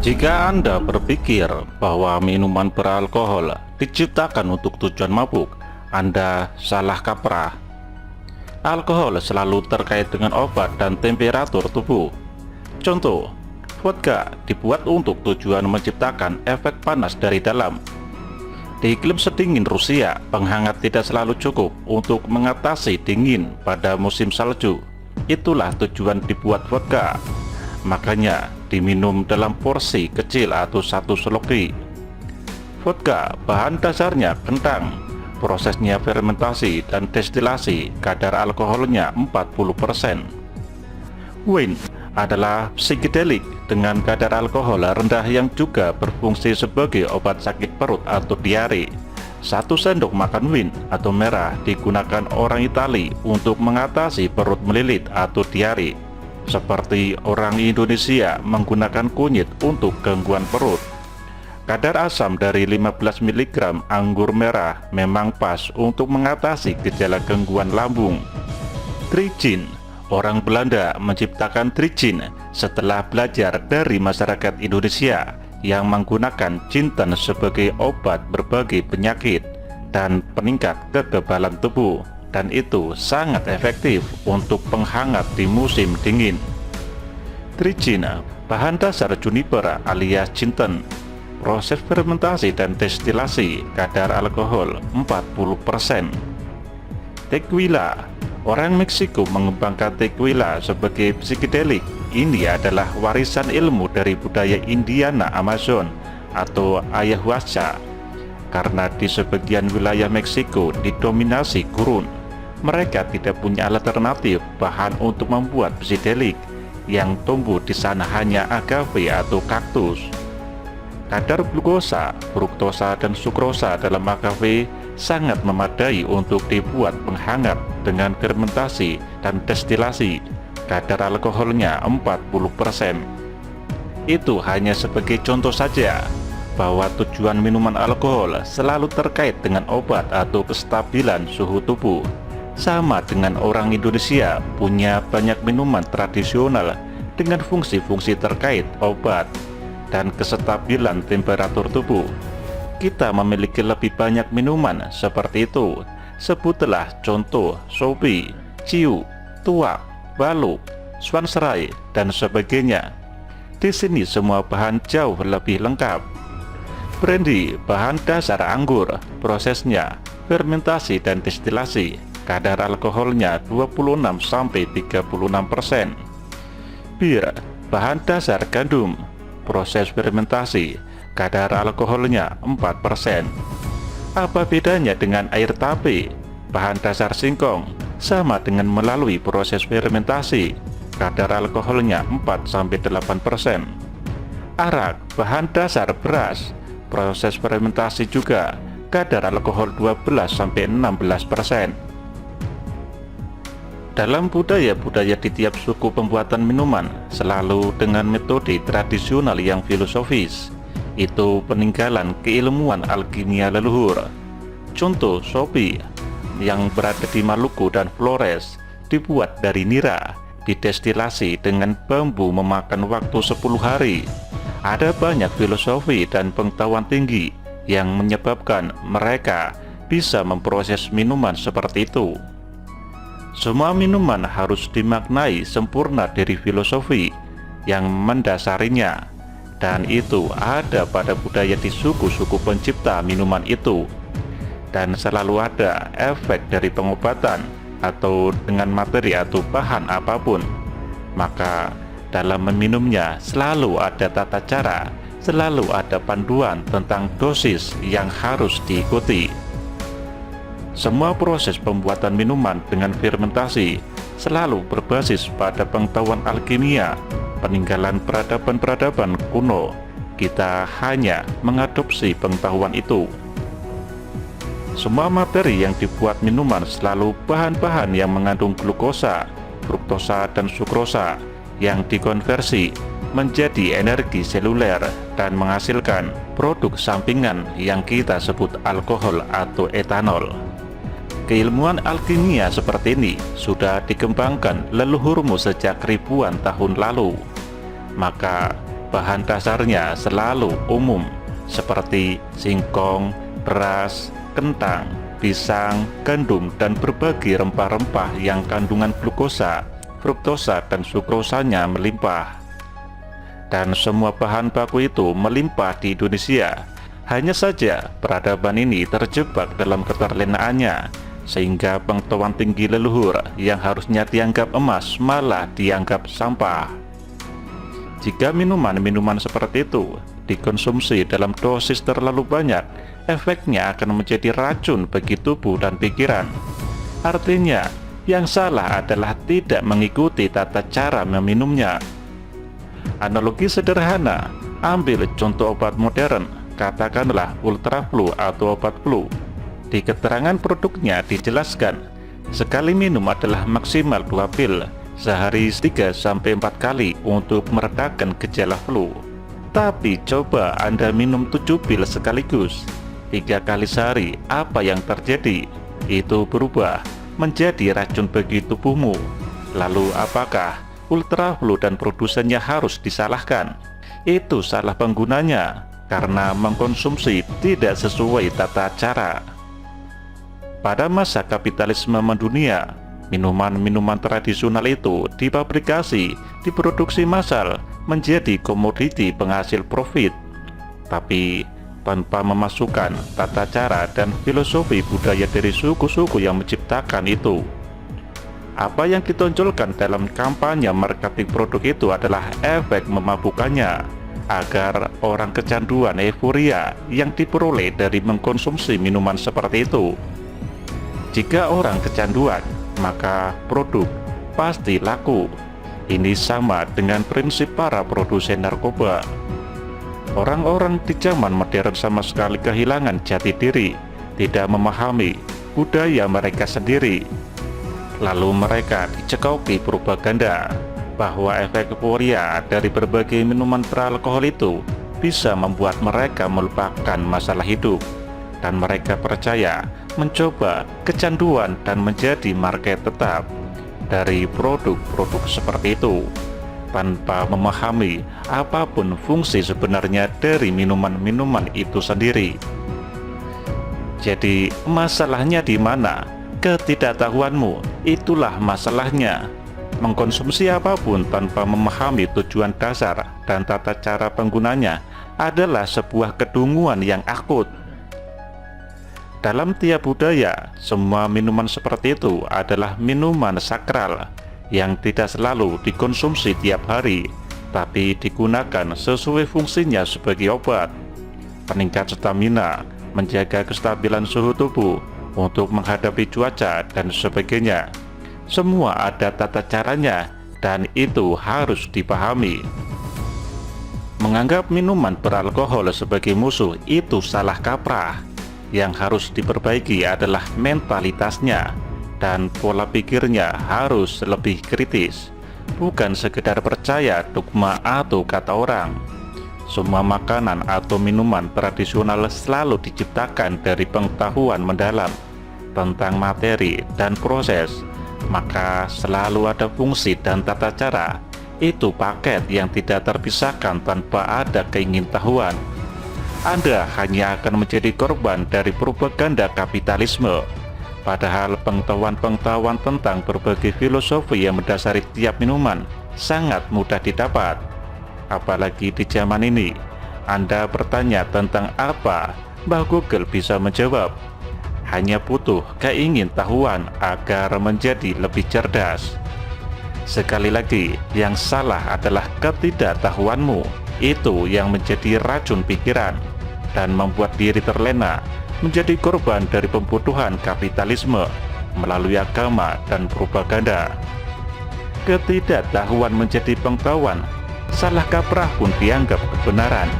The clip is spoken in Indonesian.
Jika Anda berpikir bahwa minuman beralkohol diciptakan untuk tujuan mabuk, Anda salah kaprah. Alkohol selalu terkait dengan obat dan temperatur tubuh. Contoh, vodka dibuat untuk tujuan menciptakan efek panas dari dalam. Di iklim sedingin Rusia, penghangat tidak selalu cukup untuk mengatasi dingin pada musim salju. Itulah tujuan dibuat vodka. Makanya diminum dalam porsi kecil atau satu seloki. Vodka bahan dasarnya kentang. Prosesnya fermentasi dan destilasi, kadar alkoholnya 40%. Wine adalah psikedelik dengan kadar alkohol rendah yang juga berfungsi sebagai obat sakit perut atau diare. 1 sendok makan wine atau merah digunakan orang Itali untuk mengatasi perut melilit atau diare, seperti orang Indonesia menggunakan kunyit untuk gangguan perut. Kadar asam dari 15 mg anggur merah memang pas untuk mengatasi gejala gangguan lambung. Trigin, orang Belanda menciptakan trigin setelah belajar dari masyarakat Indonesia yang menggunakan jinten sebagai obat berbagai penyakit dan peningkat kekebalan tubuh, dan itu sangat efektif untuk penghangat di musim dingin. Trigin bahan dasar juniper alias jinten. Proses fermentasi dan destilasi, kadar alkohol 40%. Tequila, orang Meksiko mengembangkan tequila sebagai psikedelik. Ini adalah warisan ilmu dari budaya Indiana Amazon atau ayahuasca. Karena di sebagian wilayah Meksiko didominasi gurun, mereka tidak punya alternatif bahan untuk membuat psikedelik. Yang tumbuh di sana hanya agave atau kaktus. Kadar glukosa, fruktosa, dan sukrosa dalam agave sangat memadai untuk dibuat penghangat dengan fermentasi dan destilasi. Kadar alkoholnya 40%. Itu hanya sebagai contoh saja bahwa tujuan minuman alkohol selalu terkait dengan obat atau kestabilan suhu tubuh. Sama dengan orang Indonesia punya banyak minuman tradisional dengan fungsi-fungsi terkait obat dan kestabilan temperatur tubuh. Kita memiliki lebih banyak minuman seperti itu. Sebutlah contoh Sobi, Ciu, Tuak, Balu, Swansrai, dan sebagainya. Di sini semua bahan jauh lebih lengkap. Brandy bahan dasar anggur, prosesnya fermentasi dan destilasi, kadar alkoholnya 26-36%. Bir bahan dasar gandum, proses fermentasi, kadar alkoholnya 4%. Apa bedanya dengan air tape? Bahan dasar singkong, sama dengan melalui proses fermentasi, kadar alkoholnya 4-8%. Arak, bahan dasar beras, proses fermentasi juga, kadar alkohol 12-16%. Dalam budaya-budaya di tiap suku pembuatan minuman selalu dengan metode tradisional yang filosofis. Itu peninggalan keilmuan alkimia leluhur. Contoh Sobi yang berada di Maluku dan Flores dibuat dari nira, didestilasi dengan bambu memakan waktu 10 hari. Ada banyak filosofi dan pengetahuan tinggi yang menyebabkan mereka bisa memproses minuman seperti itu. Semua minuman harus dimaknai sempurna dari filosofi yang mendasarinya, dan itu ada pada budaya di suku-suku pencipta minuman itu. Dan selalu ada efek dari pengobatan atau dengan materi atau bahan apapun. Maka dalam meminumnya selalu ada tata cara, selalu ada panduan tentang dosis yang harus diikuti. Semua proses pembuatan minuman dengan fermentasi selalu berbasis pada pengetahuan alkimia, peninggalan peradaban-peradaban kuno. Kita hanya mengadopsi pengetahuan itu. Semua materi yang dibuat minuman selalu bahan-bahan yang mengandung glukosa, fruktosa, dan sukrosa yang dikonversi menjadi energi seluler dan menghasilkan produk sampingan yang kita sebut alkohol atau etanol. Keilmuan alkimia seperti ini sudah dikembangkan leluhurmu sejak ribuan tahun lalu. Maka bahan dasarnya selalu umum, seperti singkong, beras, kentang, pisang, gandum, dan berbagai rempah-rempah yang kandungan glukosa, fruktosa, dan sukrosanya melimpah. Dan semua bahan baku itu melimpah di Indonesia. Hanya saja peradaban ini terjebak dalam keterlenaannya, sehingga pengetahuan tinggi leluhur yang harusnya dianggap emas malah dianggap sampah. Jika minuman-minuman seperti itu dikonsumsi dalam dosis terlalu banyak, efeknya akan menjadi racun bagi tubuh dan pikiran. Artinya, yang salah adalah tidak mengikuti tata cara meminumnya. Analogi sederhana, ambil contoh obat modern, katakanlah Ultraflu atau obat flu. Di keterangan produknya dijelaskan, sekali minum adalah maksimal 2 pil, sehari 3-4 kali untuk meredakan gejala flu. Tapi coba Anda minum 7 pil sekaligus, 3 kali sehari, apa yang terjadi? Itu berubah menjadi racun bagi tubuhmu. Lalu apakah Ultraflu dan produsennya harus disalahkan? Itu salah penggunanya, karena mengkonsumsi tidak sesuai tata cara. Pada masa kapitalisme mendunia, minuman-minuman tradisional itu dipabrikasi, diproduksi massal, menjadi komoditi penghasil profit, tapi tanpa memasukkan tata cara dan filosofi budaya dari suku-suku yang menciptakan itu. Apa yang ditonjolkan dalam kampanye marketing produk itu adalah efek memabukkannya, agar orang kecanduan euforia yang diperoleh dari mengkonsumsi minuman seperti itu. Jika orang kecanduan, maka produk pasti laku. Ini sama dengan prinsip para produsen narkoba. Orang-orang di zaman modern sama sekali kehilangan jati diri, tidak memahami budaya mereka sendiri. Lalu mereka dicekoki propaganda bahwa efek euforia dari berbagai minuman beralkohol itu bisa membuat mereka melupakan masalah hidup, dan mereka percaya mencoba kecanduan dan menjadi market tetap dari produk-produk seperti itu, tanpa memahami apapun fungsi sebenarnya dari minuman-minuman itu sendiri. Jadi masalahnya di mana? Ketidaktahuanmu, itulah masalahnya. Mengkonsumsi apapun tanpa memahami tujuan dasar dan tata cara penggunanya adalah sebuah kedunguan yang akut. Dalam tiap budaya, semua minuman seperti itu adalah minuman sakral yang tidak selalu dikonsumsi tiap hari, tapi digunakan sesuai fungsinya sebagai obat, peningkat stamina, menjaga kestabilan suhu tubuh, untuk menghadapi cuaca, dan sebagainya. Semua ada tata caranya, dan itu harus dipahami. Menganggap minuman beralkohol sebagai musuh itu salah kaprah. Yang harus diperbaiki adalah mentalitasnya, dan pola pikirnya harus lebih kritis, bukan sekedar percaya dogma atau kata orang. Semua makanan atau minuman tradisional selalu diciptakan dari pengetahuan mendalam tentang materi dan proses, maka selalu ada fungsi dan tata cara. Itu paket yang tidak terpisahkan tanpa ada keingintahuan. Anda hanya akan menjadi korban dari propaganda kapitalisme. Padahal pengetahuan-pengetahuan tentang berbagai filosofi yang mendasari tiap minuman sangat mudah didapat. Apalagi di zaman ini, Anda bertanya tentang apa, Mbah Google bisa menjawab. Hanya butuh keingintahuan agar menjadi lebih cerdas. Sekali lagi, yang salah adalah ketidaktahuanmu. Itu yang menjadi racun pikiran dan membuat diri terlena, menjadi korban dari pembunuhan kapitalisme melalui agama dan propaganda. Ketidaktahuan menjadi pengetahuan, salah kaprah pun dianggap kebenaran.